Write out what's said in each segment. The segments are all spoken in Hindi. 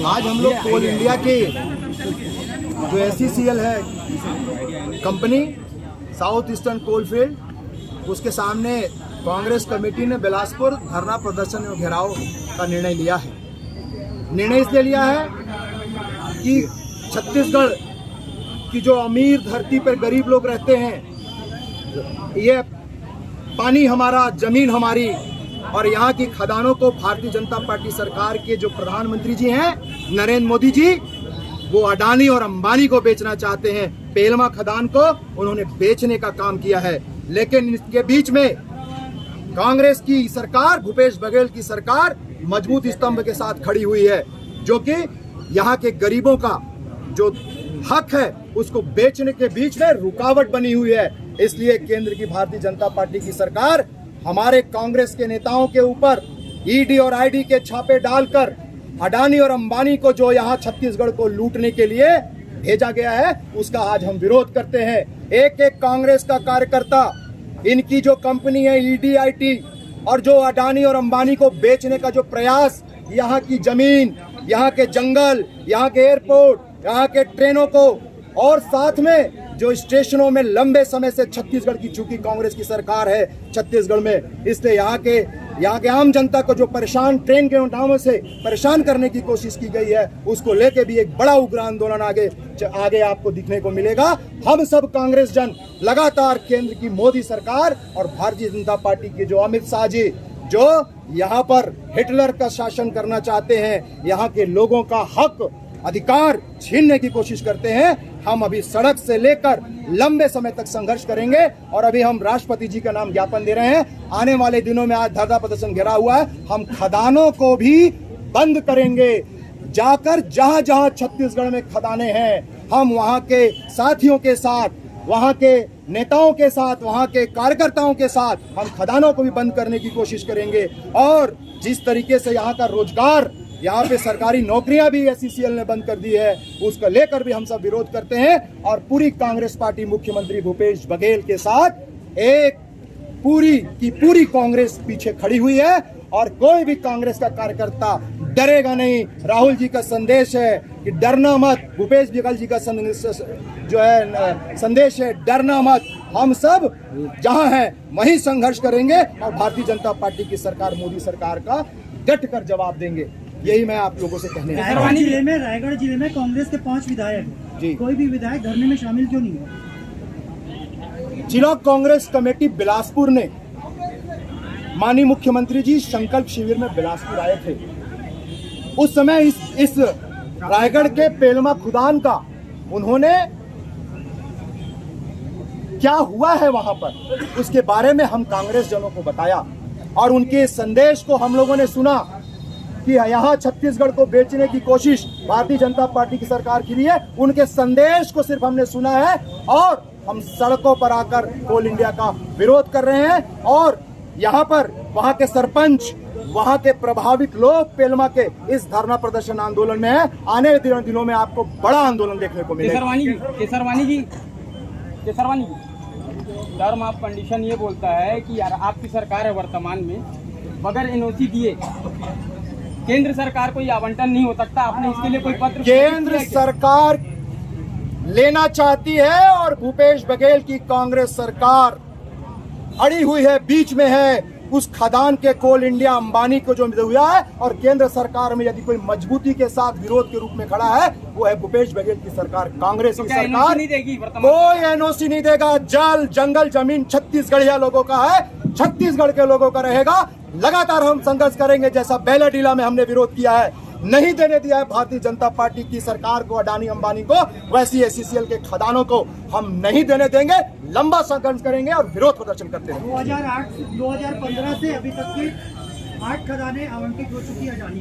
आज हम लोग कोल इंडिया की जो SCCL है कंपनी, साउथ ईस्टर्न कोलफील्ड, उसके सामने कांग्रेस कमेटी ने बिलासपुर धरना प्रदर्शन और घेराव का निर्णय लिया है। निर्णय इसलिए लिया है कि छत्तीसगढ़ की जो अमीर धरती पर गरीब लोग रहते हैं, ये पानी हमारा, जमीन हमारी, और यहाँ की खदानों को भारतीय जनता पार्टी सरकार के जो प्रधानमंत्री जी हैं नरेंद्र मोदी जी, वो अडानी और अंबानी को बेचना चाहते हैं। पेलमा खदान को उन्होंने बेचने का काम किया है, लेकिन इसके बीच में कांग्रेस की सरकार, भूपेश बघेल की सरकार मजबूत स्तंभ के साथ खड़ी हुई है, जो कि यहाँ के गरीबों का जो हक है उसको बेचने के बीच में रुकावट बनी हुई है। इसलिए केंद्र की भारतीय जनता पार्टी की सरकार हमारे कांग्रेस के नेताओं के ऊपर ईडी और आईडी के छापे डालकर अडानी और अंबानी को जो यहाँ छत्तीसगढ़ को लूटने के लिए भेजा गया है, उसका आज हम विरोध करते हैं। एक एक कांग्रेस का कार्यकर्ता इनकी जो कंपनी है ईडी आईटी और जो अडानी और अंबानी को बेचने का जो प्रयास, यहाँ की जमीन, यहाँ के जंगल, यहाँ के एयरपोर्ट, यहाँ के ट्रेनों को और साथ में जो स्टेशनों में लंबे समय से छत्तीसगढ़ की, चूंकि कांग्रेस की सरकार है छत्तीसगढ़ में, इसलिए यहाँ के आम जनता को जो परेशान, ट्रेन के नामों से परेशान करने की कोशिश की गई है, उसको लेके भी एक बड़ा उग्र आंदोलन आगे आपको दिखने को मिलेगा। हम सब कांग्रेस जन लगातार केंद्र की मोदी सरकार और भारतीय जनता पार्टी के जो अमित शाह जी, जो यहाँ पर हिटलर का शासन करना चाहते हैं, यहाँ के लोगों का हक अधिकार छीनने की कोशिश करते हैं, हम अभी सड़क से लेकर लंबे समय तक संघर्ष करेंगे। और अभी हम राष्ट्रपति जी का नाम ज्ञापन दे रहे हैं। आने वाले दिनों में आज धरना प्रदर्शन घेरा हुआ है, हम खदानों को भी बंद करेंगे। जाकर जहां जहां छत्तीसगढ़ में खदानें हैं, हम वहां के साथियों के साथ, वहां के नेताओं के साथ, वहां के कार्यकर्ताओं के साथ हम खदानों को भी बंद करने की कोशिश करेंगे। और जिस तरीके से यहाँ का रोजगार, यहाँ पे सरकारी नौकरियां भी SCCL ने बंद कर दी है, उसका लेकर भी हम सब विरोध करते हैं। और पूरी कांग्रेस पार्टी मुख्यमंत्री भूपेश बघेल के साथ एक पूरी कांग्रेस पीछे खड़ी हुई है और कोई भी कांग्रेस का कार्यकर्ता डरेगा नहीं। राहुल जी का संदेश है कि डरना मत, भूपेश बघेल जी का संदेश है डरना मत। हम सब जहां हैं वहीं संघर्ष करेंगे और भारतीय जनता पार्टी की सरकार, मोदी सरकार का डट कर जवाब देंगे। यही मैं आप लोगों से कहने रायगढ़ जिले में कांग्रेस के 5 विधायक जी, कोई भी विधायक धरने में शामिल क्यों नहीं है? जिला कांग्रेस कमेटी बिलासपुर ने, माननीय मुख्यमंत्री जी संकल्प शिविर में बिलासपुर आए थे। उस समय इस रायगढ़ के पेलमा खुदान का उन्होंने क्या हुआ है वहां पर, उसके बारे में हम कांग्रेस जनों को बताया और उनके संदेश को हम लोगों ने सुना कि यहाँ छत्तीसगढ़ को बेचने की कोशिश भारतीय जनता पार्टी की सरकार की है। उनके संदेश को सिर्फ हमने सुना है और हम सड़कों पर आकर कोल इंडिया का विरोध कर रहे हैं। और यहाँ पर वहाँ के सरपंच, वहाँ के प्रभावित लोग पेलमा के इस धरना प्रदर्शन आंदोलन में है। आने वाले दिनों में आपको बड़ा आंदोलन देखने को मिलेगा। केसरवानी जी, टर्म ऑफ कंडीशन ये बोलता है कि यार आपकी सरकार है वर्तमान में, बगैर NOC दिए केंद्र सरकार को ये आवंटन नहीं हो सकता। आपने इसके लिए कोई पत्र? केंद्र सरकार लेना चाहती है और भूपेश बघेल की कांग्रेस सरकार अड़ी हुई है, बीच में है। उस खदान के कोल इंडिया अंबानी को जो हुआ है, और केंद्र सरकार में यदि कोई मजबूती के साथ विरोध के रूप में खड़ा है, वो है भूपेश बघेल की सरकार, कांग्रेस की सरकार। कोई NOC नहीं देगा। जल, जंगल, जमीन छत्तीसगढ़िया लोगों का है, छत्तीसगढ़ के लोगों का रहेगा। लगातार हम संघर्ष करेंगे, जैसा बेलाडीला में हमने विरोध किया है, नहीं देने दिया है भारतीय जनता पार्टी की सरकार को, अडानी अंबानी को, वैसी SCCL के खदानों को हम नहीं देने देंगे। लंबा संघर्ष करेंगे और विरोध प्रदर्शन करते रहेंगे। 2008 से 2015 से अभी तक की 8 खदानें आवंटित हो चुकी है अडानी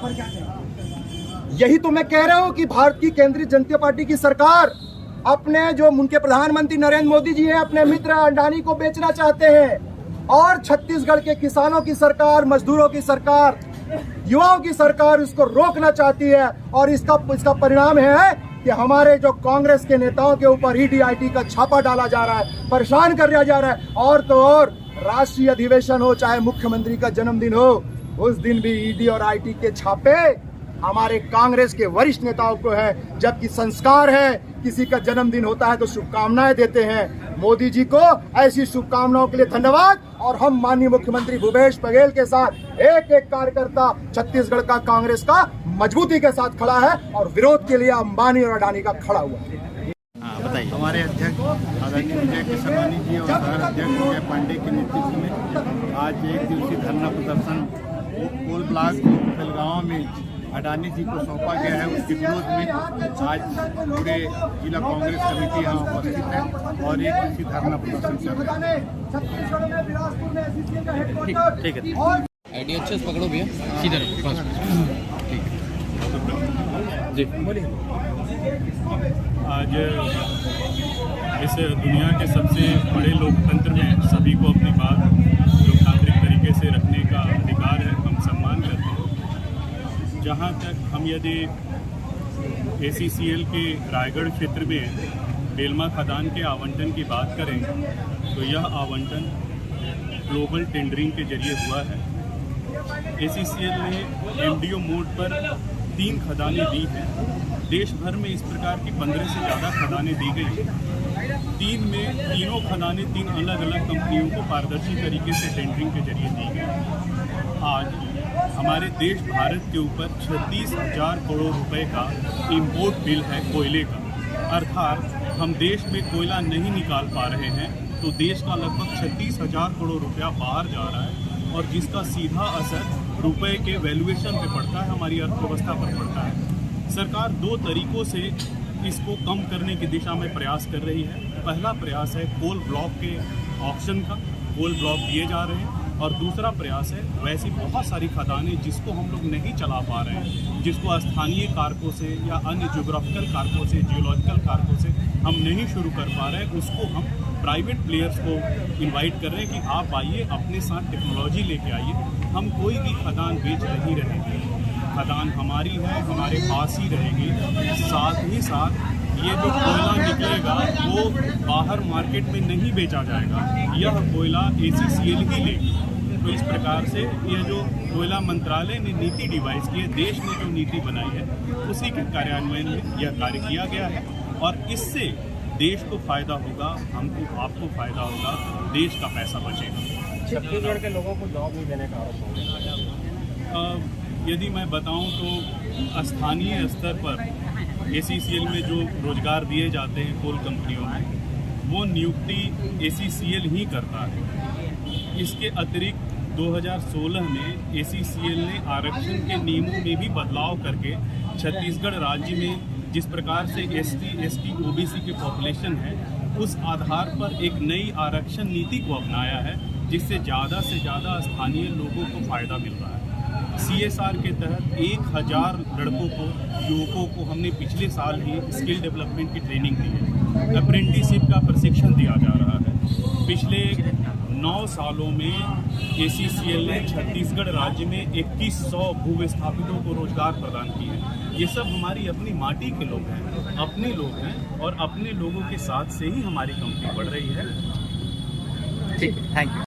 पर क्या कहें? यही तो मैं कह रहा हूं कि भारत की केंद्रीय जनता पार्टी की सरकार अपने जो उनके प्रधानमंत्री नरेंद्र मोदी जी हैं अपने मित्र अडानी को बेचना चाहते हैं, और छत्तीसगढ़ के किसानों की सरकार, मजदूरों की सरकार, युवाओं की सरकार उसको रोकना चाहती है। और इसका परिणाम है कि हमारे जो कांग्रेस के नेताओं के ऊपर ईडी का छापा डाला जा रहा है, परेशान कर दिया जा रहा है। और तो और राष्ट्रीय अधिवेशन हो, चाहे मुख्यमंत्री का जन्मदिन हो, उस दिन भी ईडी और आईटी के छापे हमारे कांग्रेस के वरिष्ठ नेताओं को है। जबकि संस्कार है, किसी का जन्मदिन होता है तो शुभकामनाएं देते हैं। मोदी जी को ऐसी शुभकामनाओं के लिए धन्यवाद। और हम माननीय मुख्यमंत्री भूपेश बघेल के साथ एक एक कार्यकर्ता छत्तीसगढ़ का कांग्रेस का मजबूती के साथ खड़ा है और विरोध के लिए अंबानी और अडानी का खड़ा हुआ है। बताइए। हमारे अध्यक्ष आदरणीय विजय किशनवानी जी और शहर अध्यक्ष विजय पांडे के नेतृत्व में आज एक दिवसीय धरना प्रदर्शन कोल ब्लॉक बेलगांव में अडानी जी को सौंपा गया है। उसके विरोध में आज पूरे जिला कांग्रेस कमेटी यहाँ उपस्थित है और एक दिवसीय धरना प्रदर्शन चल रहा है। ठीक है, आइडिया अच्छे से पकड़ो भैया, सीधा रखो। ठीक है जी, बोलिए। आज इस दुनिया के सबसे बड़े लोकतंत्र में सभी को अपनी बात लोकतांत्रिक तरीके से रखने का अधिकार है, हम सम्मान करते हैं। जहाँ तक हम यदि ACCL के रायगढ़ क्षेत्र में बेलमा खदान के आवंटन की बात करें तो यह आवंटन ग्लोबल टेंडरिंग के जरिए हुआ है। ACCL ने MDO मोड पर 3 खदानें दी हैं। देश भर में इस प्रकार की 15 से ज़्यादा खदानें दी गई। तीनों खदानें 3 अलग अलग कंपनियों को पारदर्शी तरीके से टेंडरिंग के जरिए दी गई। आज हमारे देश भारत के ऊपर 36,000 करोड़ रुपए का इंपोर्ट बिल है कोयले का। अर्थात हम देश में कोयला नहीं निकाल पा रहे हैं तो देश का लगभग 36,000 करोड़ रुपया बाहर जा रहा है, और जिसका सीधा असर रुपए के वैल्यूएशन पे पड़ता है, हमारी अर्थव्यवस्था पर पड़ता है। सरकार 2 तरीकों से इसको कम करने की दिशा में प्रयास कर रही है। पहला प्रयास है कोल ब्लॉक के ऑक्शन का, कोल ब्लॉक दिए जा रहे हैं, और दूसरा प्रयास है वैसी बहुत सारी खदानें जिसको हम लोग नहीं चला पा रहे हैं, जिसको स्थानीय कारकों से या अन्य ज्योग्राफिकल कारकों से, जियोलॉजिकल कारकों से हम नहीं शुरू कर पा रहे हैं, उसको हम प्राइवेट प्लेयर्स को इनवाइट कर रहे हैं कि आप आइए, अपने साथ टेक्नोलॉजी लेके आइए। हम कोई भी खदान बेच नहीं रहेंगे, खदान हमारी है, हमारे पास ही रहेगी। साथ ही साथ ये जो कोयला निकलेगा वो बाहर मार्केट में नहीं बेचा जाएगा, यह कोयला ACCL ही लेगी। तो इस प्रकार से ये जो कोयला मंत्रालय ने नीति डिवाइस की है, देश ने जो नीति बनाई है, उसी के कार्यान्वयन में यह कार्य किया गया है। और इससे देश को फायदा होगा, हमको आपको फायदा होगा, देश का पैसा बचेगा। छत्तीसगढ़ के लोगों को जॉब नहीं देने का आरोप होगा। यदि मैं बताऊं तो स्थानीय स्तर पर ACCL में जो रोजगार दिए जाते हैं कोल कंपनियों में, वो नियुक्ति ACCL ही करता है। इसके अतिरिक्त 2016 में ACCL ने आरक्षण के नियमों में भी बदलाव करके छत्तीसगढ़ राज्य में जिस प्रकार से ST, ST, OBC के पॉपुलेशन है, उस आधार पर एक नई आरक्षण नीति को अपनाया है, जिससे ज़्यादा से ज़्यादा स्थानीय लोगों को फ़ायदा मिल रहा है। CSR के तहत 1000 लड़कों को, युवकों को हमने पिछले साल ही स्किल डेवलपमेंट की ट्रेनिंग दी है, अप्रेंटिसशिप का प्रशिक्षण दिया जा रहा है। पिछले 9 सालों में ACCL ने छत्तीसगढ़ राज्य में 2100 भूविस्थापितों को रोजगार प्रदान किए हैं। ये सब हमारी अपनी माटी के लोग हैं, अपने लोग हैं, और अपने लोगों के साथ से ही हमारी कंपनी बढ़ रही है। ठीक, थैंक यू।